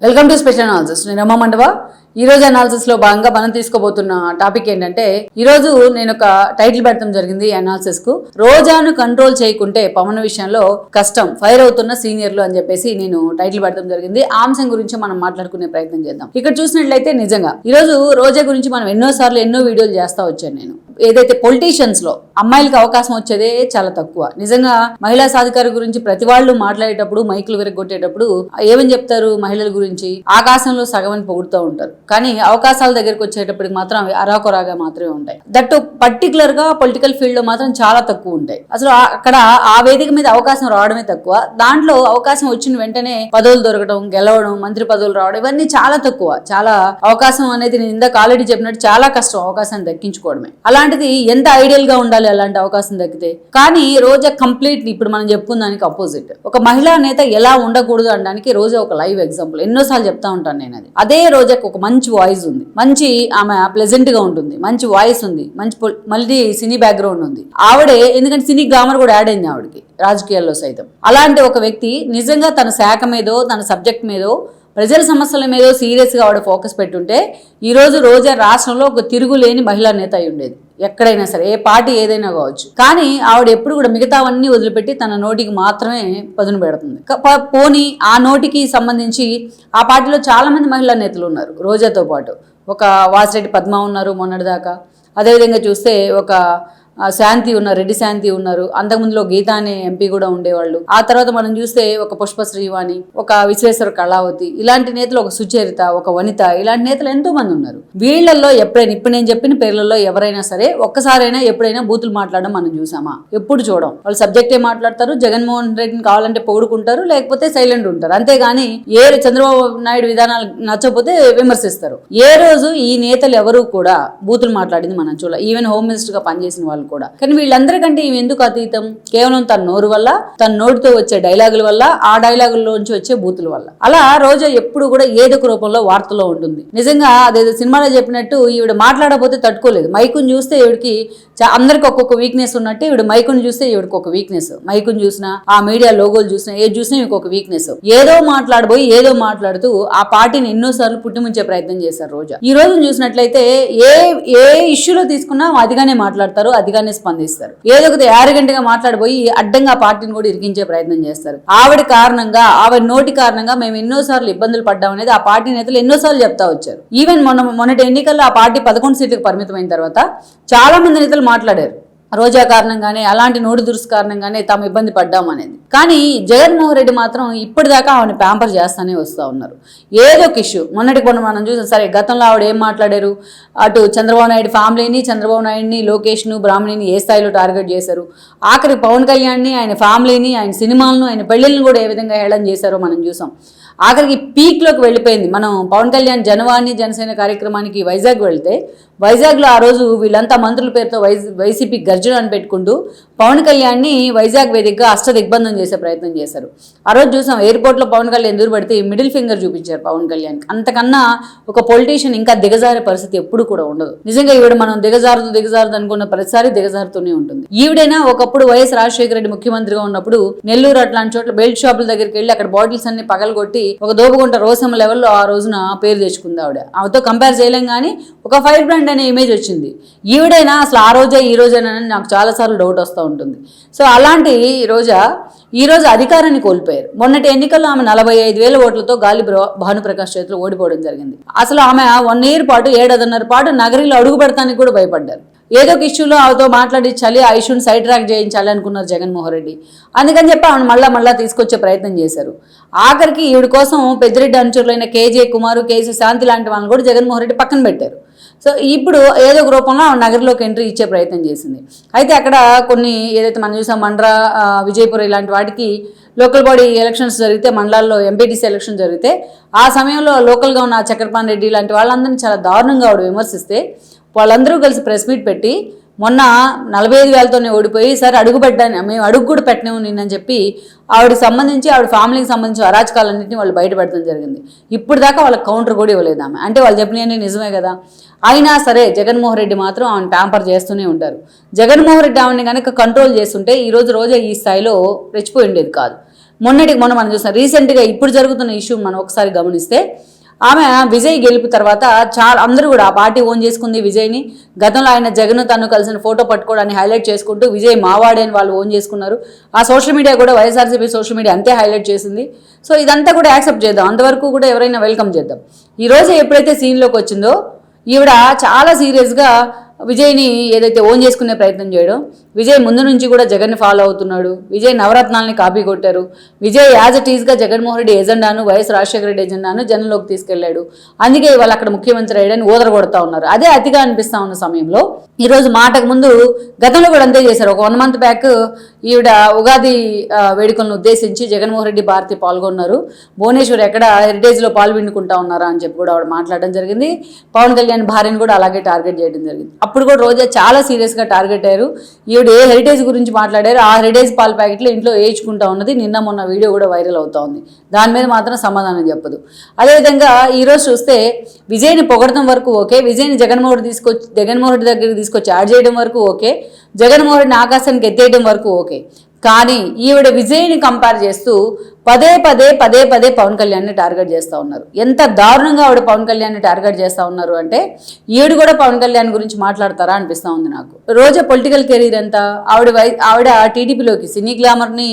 Welcome to special analysis. నేను అమ్మ మండవ. ఈ రోజు అనాలిసిస్ లో భాగంగా మనం తీసుకోబోతున్న టాపిక్ ఏంటంటే, ఈ రోజు నేను ఒక టైటిల్ పెట్టడం జరిగింది అనాలిసిస్ కు. రోజాను కంట్రోల్ చేయకుంటే పవన్ విషయంలో కష్టం, ఫైర్ అవుతున్న సీనియర్లు అని చెప్పేసి నేను టైటిల్ పెట్టడం జరిగింది. ఆ అంశం గురించి మనం మాట్లాడుకునే ప్రయత్నం చేద్దాం. ఇక్కడ చూసినట్లయితే నిజంగా ఈ రోజు రోజా గురించి మనం ఎన్నో వీడియోలు చేస్తా వచ్చాను నేను. ఏదైతే పొలిటీషియన్స్ లో అమ్మాయిలకు అవకాశం వచ్చేదే చాలా తక్కువ. నిజంగా మహిళా సాధికార గురించి ప్రతి వాళ్ళు మాట్లాడేటప్పుడు, మైకులు విరగొట్టేటప్పుడు ఏమని చెప్తారు? మహిళల గురించి ఆకాశంలో సగమని పొగుడుతూ ఉంటారు, కానీ అవకాశాల దగ్గరకు వచ్చేటప్పటికి మాత్రం అవి అరాకొరాగా మాత్రమే ఉంటాయి. దట్ పర్టికులర్ గా పొలిటికల్ ఫీల్డ్ లో మాత్రం చాలా తక్కువ ఉంటాయి. అసలు అక్కడ ఆ వేదిక మీద అవకాశం రావడమే తక్కువ. దాంట్లో అవకాశం వచ్చిన వెంటనే పదవులు దొరకడం, గెలవడం, మంత్రి పదవులు రావడం ఇవన్నీ చాలా తక్కువ. చాలా అవకాశం అనేది నేను ఇందాక ఆల్రెడీ చెప్పినట్టు చాలా కష్టం అవకాశాన్ని దక్కించుకోవడమే. అలాంటిది ఎంత ఐడియల్ గా ఉండాలి అలాంటి అవకాశం దక్కితే. కానీ రోజా కంప్లీట్ ఇప్పుడు మనం చెప్పుకున్న దానికి అపోజిట్. ఒక మహిళా నేత ఎలా ఉండకూడదు అనడానికి రోజా ఒక లైవ్ ఎగ్జాంపుల్. ఎన్నోసార్లు చెప్తా ఉంటాను నేను అది. అదే రోజాకు ఒక మంచి వాయిస్ ఉంది, మంచి ఆమె ప్లెజెంట్ గా ఉంటుంది, మంచి వాయిస్ ఉంది, మంచి మళ్ళీ సినీ బ్యాక్గ్రౌండ్ ఉంది ఆవిడే. ఎందుకంటే సినీ గ్లామర్ కూడా యాడ్ అయింది ఆవిడకి రాజకీయాల్లో సైతం. అలాంటి ఒక వ్యక్తి నిజంగా తన శాఖ మీదో తన సబ్జెక్ట్ మీదో ప్రజల సమస్యల మీదో సీరియస్ గా ఆవిడ ఫోకస్ పెట్టుంటే ఈ రోజు రోజా రాష్ట్రంలో ఒక తిరుగులేని మహిళా నేత అయి ఉండేది. ఎక్కడైనా సరే, ఏ పార్టీ ఏదైనా కావచ్చు. కానీ ఆవిడ ఎప్పుడు కూడా మిగతావన్నీ వదిలిపెట్టి తన నోటికి మాత్రమే పదును పెడుతుంది. పోనీ ఆ నోటికి సంబంధించి ఆ పార్టీలో చాలా మంది మహిళా నేతలు ఉన్నారు రోజాతో పాటు. ఒక వాసిరెడ్డి పద్మ ఉన్నారు మొన్నటిదాకా. అదేవిధంగా చూస్తే ఒక శాంతి ఉన్నారు, రెడ్డి శాంతి ఉన్నారు. అంతకుముందులో గీత అనే ఎంపీ కూడా ఉండేవాళ్ళు. ఆ తర్వాత మనం చూస్తే ఒక పుష్ప శ్రీవాణి, ఒక విశ్వేశ్వర కళావతి, ఇలాంటి నేతలు, ఒక సుచరిత, ఒక వనిత, ఇలాంటి నేతలు ఎంతో మంది ఉన్నారు. వీళ్ళల్లో ఎప్పుడైనా ఇప్పుడు నేను చెప్పిన పేర్లలో ఎవరైనా సరే ఒక్కసారైనా ఎప్పుడైనా బూతులు మాట్లాడడం మనం చూసామా? ఎప్పుడు చూడం. వాళ్ళు సబ్జెక్టే మాట్లాడతారు. జగన్మోహన్ రెడ్డిని కావాలంటే పొగుడుకుంటారు, లేకపోతే సైలెంట్ ఉంటారు. అంతేగాని చంద్రబాబు నాయుడు విధానాలు నచ్చకపోతే విమర్శిస్తారు. ఏ రోజు ఈ నేతలు ఎవరు కూడా బూతులు మాట్లాడింది మనం చూడాలి. ఈవెన్ హోమ్ మినిస్టర్ గా పనిచేసిన వాళ్ళు కూడా. కానీ వీళ్ళందరికంటే ఇవి ఎందుకు అతీతం? కేవలం తన నోరు వల్ల, తన నోటితో వచ్చే డైలాగుల వల్ల, ఆ డైలాగుల్లోంచి వచ్చే బూతుల వల్ల. అలా రోజా ఎప్పుడు కూడా ఏదో ఒక రూపంలో వార్తలో ఉంటుంది. నిజంగా అదేదో సినిమాలో చెప్పినట్టు ఈవిడ మాట్లాడకపోతే తట్టుకోలేదు. మైకుని చూస్తే ఈవిడికి అందరికి ఒక్కొక్క వీక్నెస్ ఉన్నట్టు ఈవిడ మైకుని చూస్తే ఈవిడికి ఒక వీక్నెస్. మైకుని చూసినా, ఆ మీడియా లోగోలు చూసినా, ఏది చూసినా ఈవిడికి ఒక వీక్నెస్. ఏదో మాట్లాడబోయి ఏదో మాట్లాడుతూ ఆ పార్టీని ఎన్నోసార్లు పుట్టిముంచే ప్రయత్నం చేశారు రోజా. ఈ రోజు చూసినట్లయితే ఏ ఇష్యూలో తీసుకున్నా అదిగానే మాట్లాడతారు, అదిగానే స్పందిస్తారు. ఏదో ఒక యారగెంట్ గా మాట్లాడిపోయి అడ్డంగా పార్టీని కూడా ఇరికించే ప్రయత్నం చేస్తారు. ఆవిడ కారణంగా, ఆవిడ నోటి కారణంగా మేము ఎన్నోసార్లు ఇబ్బందులు పడ్డాం అనేది ఆ పార్టీ నేతలు ఎన్నోసార్లు చెప్తా వచ్చారు. ఈవెన్ మొన్నటి ఎన్నికల్లో ఆ పార్టీ 11 సీట్లకు పరిమితమైన తర్వాత చాలా మంది నేతలు మాట్లాడారు రోజా కారణంగానే, అలాంటి నోటి దురుసు కారణంగానే తాము ఇబ్బంది పడ్డాం అనేది. కానీ జగన్మోహన్ రెడ్డి మాత్రం ఇప్పటిదాకా ఆవిడని ప్యాంపర్ చేస్తానే వస్తూ ఉన్నారు. ఏదో ఒక ఇష్యూ మొన్నటి కొన్ని మనం చూసాం. సరే, గతంలో ఆవిడ ఏం మాట్లాడారు? అటు చంద్రబాబు నాయుడు ఫ్యామిలీని, చంద్రబాబు నాయుడిని, లోకేష్ను, బ్రాహ్మణిని ఏ స్థాయిలో టార్గెట్ చేశారు? ఆఖరి పవన్ కళ్యాణ్ని, ఆయన ఫ్యామిలీని, ఆయన సినిమాలను, ఆయన పెళ్లిళ్ళను కూడా ఏ విధంగా హేళన చేశారో మనం చూసాం. ఆఖరికి పీక్లోకి వెళ్ళిపోయింది. మనం పవన్ కళ్యాణ్ జనవాణి జనసేన కార్యక్రమానికి వైజాగ్ వెళ్తే, వైజాగ్లో ఆ రోజు వీళ్ళంతా మంత్రుల పేరుతో వైసీపీ గర్జన అని పెట్టుకుంటూ పవన్ కళ్యాణ్ని వైజాగ్ వేదికగా అష్టదిగ్బంధం చేసే ప్రయత్నం చేశారు. ఆ రోజు చూసాం ఎయిర్పోర్ట్లో పవన్ కళ్యాణ్ ఎదురు పడితే మిడిల్ ఫింగర్ చూపించారు పవన్ కళ్యాణ్కి. అంతకన్నా ఒక పొలిటీషియన్ ఇంకా దిగజారే పరిస్థితి ఎప్పుడు కూడా ఉండదు. నిజంగా ఈవిడ మనం దిగజారుదు అనుకున్న ప్రతిసారి దిగజారుతూనే ఉంటుంది. ఈవిడైనా ఒకప్పుడు వైఎస్ రాజశేఖర రెడ్డి ముఖ్యమంత్రిగా ఉన్నప్పుడు నెల్లూరు అట్లాంటి చోట్ల బెల్ట్ షాపుల దగ్గరికి వెళ్ళి అక్కడ బాటిల్స్ అన్ని పగలగొట్టి ఒక దోబగుంట రోసమ్మ లెవెల్లో ఆ రోజున పేరు తెచ్చుకుంది ఆవిడ. ఆమెతో కంపేర్ చేయలేం, కానీ ఒక ఫైర్ బ్రాండ్ అనే ఇమేజ్ వచ్చింది. ఈవిడైనా అసలు ఆ రోజే ఈ రోజేనని నాకు చాలాసార్లు డౌట్ వస్తూ ఉంటుంది. సో అలాంటి రోజా ఈ రోజు అధికారాన్ని కోల్పోయారు. మొన్నటి ఎన్నికల్లో ఆమె 45,000 ఓట్లతో గాలి భానుప్రకాష్ చేతిలో ఓడిపోవడం జరిగింది. అసలు ఆమె 1 year పాటు 7.5 పాటు నగరిలో అడుగు పెడతానికి కూడా భయపడ్డారు. ఏదో ఒక ఇష్యూలో ఆమెతో మాట్లాడించాలి, ఆ ఇష్యూని సైడ్ ట్రాక్ చేయించాలి అనుకున్నారు జగన్మోహన్ రెడ్డి. అందుకని చెప్పి ఆమెను మళ్ళా తీసుకొచ్చే ప్రయత్నం చేశారు. ఆఖరికి ఈవిడ కోసం పెద్దిరెడ్డి అనుచరులైన కేజే కుమారు, కేసీ శాంతి లాంటి వాళ్ళని కూడా జగన్మోహన్ రెడ్డి పక్కన పెట్టారు. సో ఇప్పుడు ఏదో ఒక రూపంలో నగరంలోకి ఎంట్రీ ఇచ్చే ప్రయత్నం చేసింది. అయితే అక్కడ కొన్ని ఏదైతే మనం చూసాం, మండ్రా, విజయపురం ఇలాంటి వాటికి లోకల్ బాడీ ఎలక్షన్స్ జరిగితే, మండలాల్లో ఎంపీటీసీ ఎలక్షన్ జరిగితే ఆ సమయంలో లోకల్గా ఉన్న చక్రపాణి రెడ్డి లాంటి వాళ్ళందరినీ చాలా దారుణంగా ఆవిడ విమర్శిస్తే వాళ్ళందరూ కలిసి ప్రెస్ మీట్ పెట్టి మొన్న 45,000తోనే ఓడిపోయి, సరే అడుగు పెట్టాను, మేము అడుగు కూడా పెట్టినాము నిన్నని చెప్పి ఆవిడకి సంబంధించి, ఆవిడ ఫ్యామిలీకి సంబంధించి అరాచకాలన్నింటినీ వాళ్ళు బయటపెట్టడం జరిగింది. ఇప్పుడు దాకా వాళ్ళకి కౌంటర్ కూడా ఇవ్వలేదు ఆమె. అంటే వాళ్ళు చెప్పినవన్నీ నిజమే కదా. అయినా సరే జగన్మోహన్ రెడ్డి మాత్రం ఆమెను ప్యాంపర్ చేస్తూనే ఉంటారు. జగన్మోహన్ రెడ్డి ఆమెని కనుక కంట్రోల్ చేస్తుంటే ఈరోజు రోజా ఈ స్థాయిలో రెచ్చిపోయి ఉండేది కాదు. మొన్న మనం చూసాం. రీసెంట్గా ఇప్పుడు జరుగుతున్న ఇష్యూ మనం ఒకసారి గమనిస్తే ఆమె విజయ్ గెలుపు తర్వాత చాలా అందరూ కూడా ఆ పార్టీ ఓన్ చేసుకుంది విజయ్ని. గతంలో ఆయన జగన్ తను కలిసిన ఫోటో పట్టుకోవడాన్ని హైలైట్ చేసుకుంటూ విజయ్ మావాడే అని వాళ్ళు ఓన్ చేసుకున్నారు. ఆ సోషల్ మీడియా కూడా వైఎస్ఆర్సీపీ సోషల్ మీడియా అంతే హైలైట్ చేసింది. సో ఇదంతా కూడా యాక్సెప్ట్ చేద్దాం, అంతవరకు కూడా ఎవరైనా వెల్కమ్ చేద్దాం. ఈరోజు ఎప్పుడైతే సీన్లోకి వచ్చిందో ఈవిడ చాలా సీరియస్గా విజయ్ని ఏదైతే ఓన్ చేసుకునే ప్రయత్నం చేయడం, విజయ్ ముందు నుంచి కూడా జగన్ని ఫాలో అవుతున్నాడు, విజయ్ నవరత్నాలని కాపీ కొట్టారు, విజయ్ యాజ్ ఇట్ ఈస్గా జగన్మోహన్ రెడ్డి ఎజెండాను వైఎస్ రాజశేఖర రెడ్డి ఎజెండాను జనంలోకి తీసుకెళ్లాడు, అందుకే వాళ్ళు అక్కడ ముఖ్యమంత్రి అయ్యాడని ఊదరగొడతా ఉన్నారు. అదే అతిగా అనిపిస్తా ఉన్న సమయంలో ఈరోజు మాటకు ముందు గతంలో కూడా అంతే చేశారు. ఒక 1 month బ్యాక్ ఈవిడ ఉగాది వేడుకలను ఉద్దేశించి జగన్మోహన్ రెడ్డి భారతి పాల్గొన్నారు. భువనేశ్వర్ ఎక్కడ హెరిటేజ్లో పాల్గొనుకుంటా ఉన్నారా అని చెప్పి కూడా ఆవిడ మాట్లాడడం జరిగింది. పవన్ కళ్యాణ్ భార్యను కూడా అలాగే టార్గెట్ చేయడం జరిగింది. అప్పుడు కూడా రోజా చాలా సీరియస్గా టార్గెట్ అయ్యారు. ఈవిడ ఏ హెరిటేజ్ గురించి మాట్లాడారు, ఆ హెరిటేజ్ పాల ప్యాకెట్లు ఇంట్లో వేయించుకుంటా ఉన్నది నిన్న మొన్న వీడియో కూడా వైరల్ అవుతా ఉంది. దాని మీద మాత్రం సమాధానం చెప్పదు. అదేవిధంగా ఈరోజు చూస్తే విజయ్ని పొగడటం వరకు ఓకే, విజయ్ని జగన్మోహన్ రెడ్డి దగ్గరికి తీసుకొచ్చి యాడ్ చేయడం వరకు ఓకే, జగన్మోహన్ రెడ్డిని ఆకాశానికి ఎత్తేయడం వరకు ఓకే. కానీ ఈవిడ విజయ్ని కంపేర్ చేస్తూ పదే పదే పవన్ కళ్యాణ్ని టార్గెట్ చేస్తూ ఉన్నారు. ఎంత దారుణంగా ఆవిడ పవన్ కళ్యాణ్ని టార్గెట్ చేస్తూ ఉన్నారు అంటే ఈవిడ కూడా పవన్ కళ్యాణ్ గురించి మాట్లాడతారా అనిపిస్తూ ఉంది నాకు. రోజా పొలిటికల్ కెరీర్ ఎంత, ఆవిడ టీడీపీలోకి సినీ గ్లామర్ని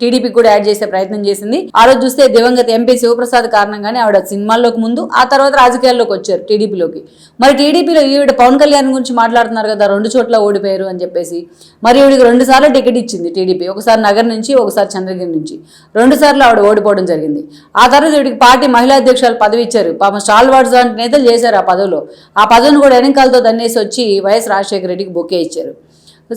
టీడీపీ కూడా యాడ్ చేసే ప్రయత్నం చేసింది. ఆ రోజు చూస్తే దివంగత ఎంపీ శివప్రసాద్ కారణంగానే ఆవిడ సినిమాల్లోకి ముందు, ఆ తర్వాత రాజకీయాల్లోకి వచ్చారు టీడీపీలోకి. మరి టీడీపీలో ఈవిడ పవన్ కళ్యాణ్ గురించి మాట్లాడుతున్నారు కదా, 2 చోట్ల ఓడిపోయారు అని చెప్పేసి. మరి ఈవిడికి 2 సార్లు టికెట్ ఇచ్చింది టీడీపీ, ఒకసారి నగర్ నుంచి ఒకసారి చంద్రగిరి నుంచి, 2 సార్లు ఆవిడ ఓడిపోవడం జరిగింది. ఆ తర్వాత ఈవిడికి పార్టీ మహిళా అధ్యక్షురాలు పదవి ఇచ్చారు. పాపం స్టాల్ వార్డ్స్ లాంటి నేతలు చేశారు ఆ పదవిలో. ఆ పదవిని కూడా వెనకాలతో దన్నేసి వచ్చి వైఎస్ రాజశేఖర రెడ్డికి బొకే ఇచ్చారు.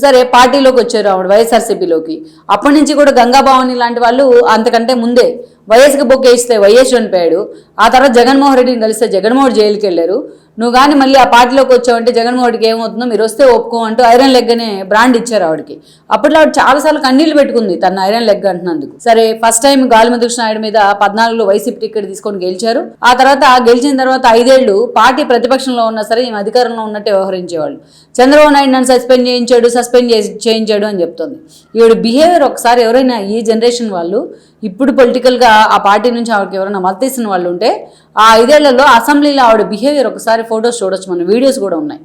సరే పార్టీలోకి వచ్చారు ఆవిడ వైఎస్ఆర్సీపీలోకి. అప్పటి నుంచి కూడా గంగాభవాని లాంటి వాళ్ళు అంతకంటే ముందే వైఎస్కి బొక్క ఇస్తే వైఎస్ చనిపోయాడు. ఆ తర్వాత జగన్మోహన్ రెడ్డిని కలిస్తే జగన్మోహన్ జైలుకి వెళ్ళారు. నువ్వు కానీ మళ్ళీ ఆ పార్టీలోకి వచ్చావంటే జగన్మోహన్ రెడ్డికి ఏమవుతుందో మీరు వస్తే ఒప్పుకో అంటూ ఐరన్ లెగ్ అనే బ్రాండ్ ఇచ్చారు ఆవిడకి. అప్పట్లో ఆవిడ చాలాసార్లు కన్నీళ్లు పెట్టుకుంది తన ఐరన్ లెగ్ అంటున్నందుకు. సరే ఫస్ట్ టైం గాలిముద్ర నాయుడు మీద 14లో వైసీపీ టికెట్ తీసుకొని గెలిచారు. ఆ తర్వాత గెలిచిన తర్వాత 5 ఏళ్లు పార్టీ ప్రతిపక్షంలో ఉన్నా సరే ఈమె అధికారంలో ఉన్నట్టే వ్యవహరించేవాళ్ళు. చంద్రబాబు నాయుడు నన్ను సస్పెండ్ చేయించాడు అని చెప్తోంది. ఈవిడ బిహేవియర్ ఒకసారి ఎవరైనా ఈ జనరేషన్ వాళ్ళు ఇప్పుడు పొలిటికల్గా ఆ పార్టీ నుంచి ఆవిడకి ఎవరైనా మద్దతిస్తున్న వాళ్ళు ఉంటే ఆ 5 ఏళ్లలో అసెంబ్లీలో ఆవిడ బిహేవియర్ ఒకసారి ఫొటోస్ చూడొచ్చు, మన వీడియోస్ కూడా ఉన్నాయి.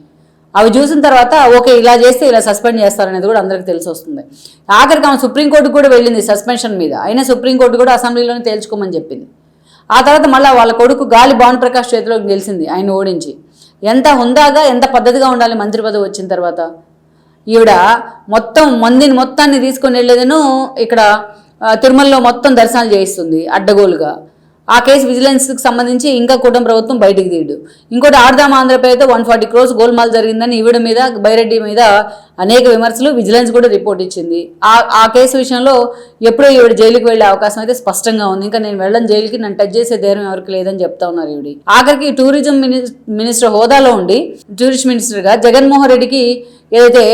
అవి చూసిన తర్వాత ఓకే ఇలా చేస్తే ఇలా సస్పెండ్ చేస్తారనేది కూడా అందరికీ తెలిసి వస్తుంది. ఆఖరికి ఆమె సుప్రీంకోర్టుకు కూడా వెళ్ళింది సస్పెన్షన్ మీద, అయినా సుప్రీంకోర్టు కూడా అసెంబ్లీలోనే తేల్చుకోమని చెప్పింది. ఆ తర్వాత మళ్ళీ వాళ్ళ కొడుకు గాలి భానుప్రకాష్ చేతిలోకి గెలిచింది ఆయన ఓడించి. ఎంత హుందాగా ఎంత పద్ధతిగా ఉండాలి మంత్రి పదవి వచ్చిన తర్వాత. ఈవిడ మొత్తాన్ని తీసుకొని వెళ్ళేదను ఇక్కడ తిరుమలలో మొత్తం దర్శనాలు చేయిస్తుంది అడ్డగోలుగా. ఆ కేసు విజిలెన్స్కి సంబంధించి ఇంకా కూటమి ప్రభుత్వం బయటికి తీయడు. ఇంకోటి ఆడదాం ఆంధ్రప్రదేశ్తో 140 crores గోల్మాల్ జరిగిందని ఈవిడ మీద బైరెడ్డి మీద అనేక విమర్శలు, విజిలెన్స్ కూడా రిపోర్ట్ ఇచ్చింది. ఆ కేసు విషయంలో ఎప్పుడో ఈవిడ జైలుకి వెళ్లే అవకాశం అయితే స్పష్టంగా ఉంది. ఇంకా నేను వెళ్ళను జైలుకి, నన్ను టచ్ చేసే ధైర్యం ఎవరికి లేదని చెప్తా ఉన్నారు ఈవిడ. ఆఖరికి టూరిజం మినిస్టర్ హోదాలో ఉండి టూరిస్ట్ మినిస్టర్గా జగన్మోహన్ రెడ్డికి ఏదైతే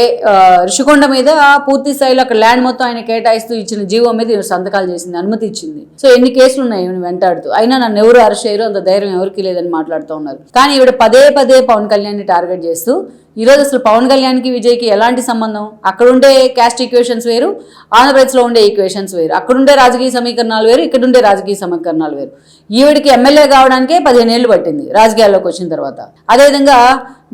ఋషికొండ మీద పూర్తి స్థాయిలో అక్కడ ల్యాండ్ మొత్తం ఆయన కేటాయిస్తూ ఇచ్చిన జీవో మీద సంతకాలు చేసింది, అనుమతి ఇచ్చింది. సో ఎన్ని కేసులు ఉన్నాయి ఈవిడ వెంటాడుతూ, అయినా నన్ను ఎవరు అరెస్ట్ చేయరు, అంత ధైర్యం ఎవరికి లేదని మాట్లాడుతూ ఉన్నారు. కానీ ఈవిడ పదే పవన్ కళ్యాణ్ని టార్గెట్ చేస్తూ ఈరోజు అసలు పవన్ కళ్యాణ్కి విజయ్కి ఎలాంటి సంబంధం? అక్కడుండే క్యాస్ట్ ఈక్వేషన్స్ వేరు, ఆంధ్రప్రదేశ్లో ఉండే ఈక్వేషన్స్ వేరు. అక్కడుండే రాజకీయ సమీకరణాలు వేరు, ఇక్కడుండే రాజకీయ సమీకరణాలు వేరు. ఈవిడికి ఎమ్మెల్యే కావడానికే 15 ఏళ్ళు పట్టింది రాజకీయాల్లోకి వచ్చిన తర్వాత. అదేవిధంగా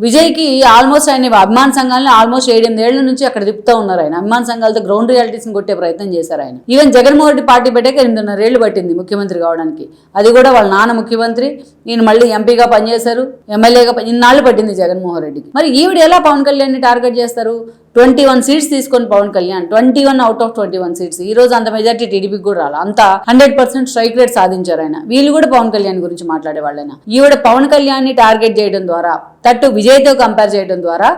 విజయ్కి ఆల్మోస్ట్ ఆయన అభిమాన సంఘాలను ఆల్మోస్ట్ 7-8 ఏళ్ల నుంచి అక్కడ తిప్పుతూ ఉన్నారు. ఆయన అభిమాన సంఘాలతో గ్రౌండ్ రియాలిటీస్ని కొట్టే ప్రయత్నం చేశారు ఆయన. ఈవెన్ జగన్మోహన్ రెడ్డి పార్టీ పెట్టాక 8.5 ఏళ్ళు పట్టింది ముఖ్యమంత్రి కావడానికి. అది కూడా వాళ్ళ నాన్న ముఖ్యమంత్రి, ఈయన మళ్ళీ ఎంపీగా పనిచేశారు, ఎమ్మెల్యేగా ఇన్నాళ్ళు పట్టింది జగన్మోహన్ రెడ్డికి. మరి ఈవిడ ఎలా పవన్ కళ్యాణ్ని టార్గెట్ చేస్తారు? 21 సీట్స్ తీసుకొని Pavan Kalyan 21 out of 21 seats. ఈ రోజు అంత మెజార్టీ టీడీపీకి కూడా రాలి, అంత 100% స్ట్రైక్ రేట్ సాధించారు ఆయన. వీళ్ళు కూడా పవన్ కళ్యాణ్ గురించి మాట్లాడే వాళ్ళైనా. ఈవిడ పవన్ కళ్యాణ్ ని టార్గెట్ చేయడం ద్వారా, తట్టు విజయ్తో కంపేర్ చేయడం ద్వారా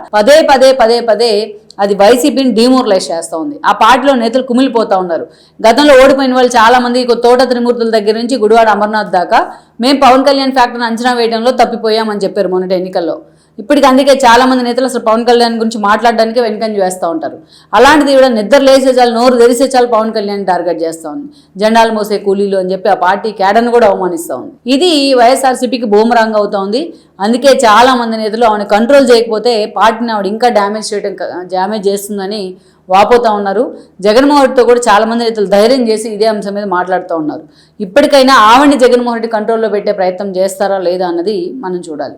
పదే అది వైసీపీని డిమోరలైజ్ చేస్తూ ఉంది. ఆ పార్టీలో నేతలు కుమిలిపోతా ఉన్నారు. గతంలో ఓడిపోయిన వాళ్ళు చాలా మంది తోట త్రిమూర్తుల దగ్గర నుంచి గుడివాడ అమర్నాథ్ దాకా మేము పవన్ కళ్యాణ్ ఫ్యాక్టర్ని అంచనా వేయడంలో తప్పిపోయామని చెప్పారు మొన్నటి ఎన్నికల్లో. ఇప్పటికి అందుకే చాలా మంది నేతలు అసలు పవన్ కళ్యాణ్ గురించి మాట్లాడడానికి వెనుకంజ వేస్తూ ఉంటారు. అలాంటిది కూడా నిద్ర లేసే చాలు, నోరు తెరిసే చాలు పవన్ కళ్యాణ్ టార్గెట్ చేస్తూ ఉంది. జెండాలు మోసే కూలీలు అని చెప్పి ఆ పార్టీ క్యాడర్ను కూడా అవమానిస్తూ ఉంది. ఇది వైఎస్ఆర్సీపీకి బూమరాంగ్ అవుతా ఉంది. అందుకే చాలా మంది నేతలు ఆవిడ కంట్రోల్ చేయకపోతే పార్టీని ఆవిడ ఇంకా డ్యామేజ్ చేస్తుందని వాపోతా ఉన్నారు. జగన్మోహన్ రెడ్డితో కూడా చాలా మంది రైతులు ధైర్యం చేసి ఇదే అంశం మీద మాట్లాడుతూ ఉన్నారు. ఇప్పటికైనా ఆవిడ్ని జగన్మోహన్ రెడ్డి కంట్రోల్లో పెట్టే ప్రయత్నం చేస్తారా లేదా అన్నది మనం చూడాలి.